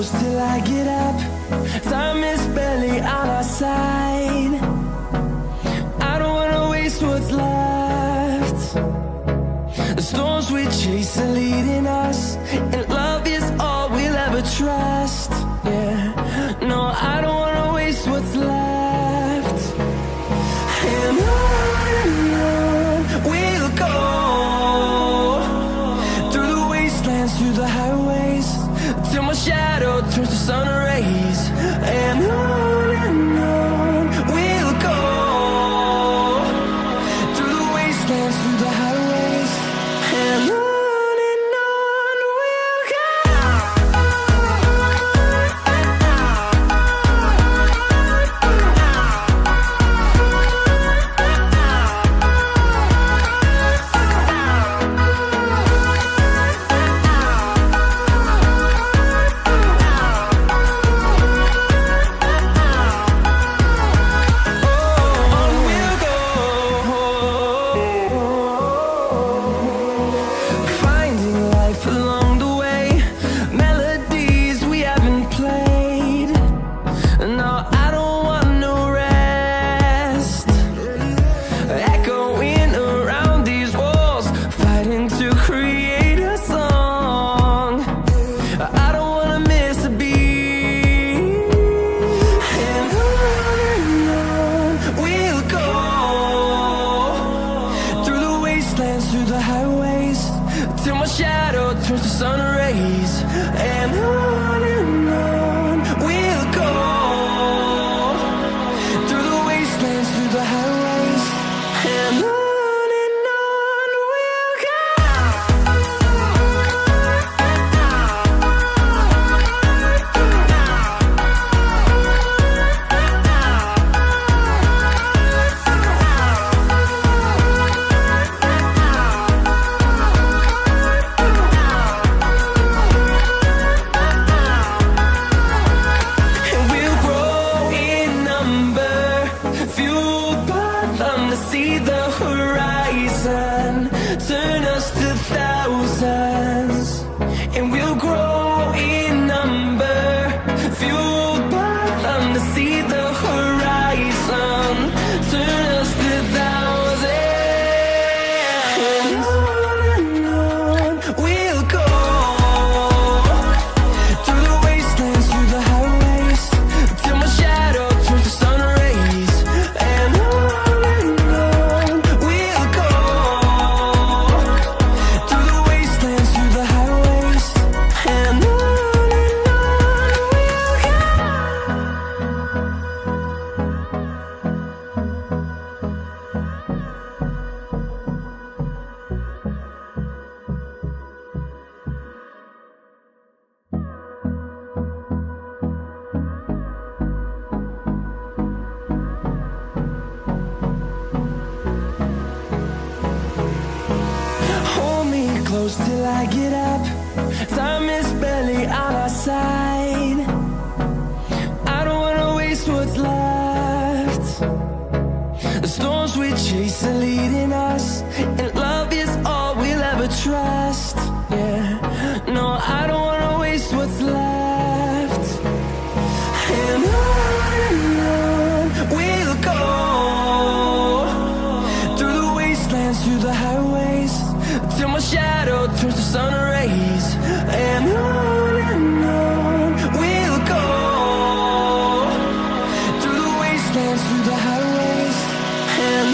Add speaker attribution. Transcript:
Speaker 1: close till I get up. Time is barely on our side. I don't wanna waste what's left. The storms we chase are leading us, and love is all we'll ever trust. Yeah, no, I don't wanna waste what's left. And on we'll go, through the wastelands, through the highways, till my shadow turns to sun rays. And on we'll go, through the wastelands, through the highways, and on we'll go. Through the highways, till my shadow turns to sun rays. And on we'll go, through the wastelands, through the highways, and on we'll go. See the horizon, turn us to thousands, and we'll grow in number, fueled by them. To see the horizon, turn us to thousands, and on we'll go, through the wastelands, through the highways, till my shadow turns to sun rays. And close till I get up. Time is barely on our side. I don't wanna waste what's left. The storms we chase are leading us, and love is all we'll ever trust. Yeah, no, I don't wanna waste what's left. And on we'll go, through the wastelands, through the highways, till my shadow turns to sun rays. And on we'll go, through the wastelands, through the highways, and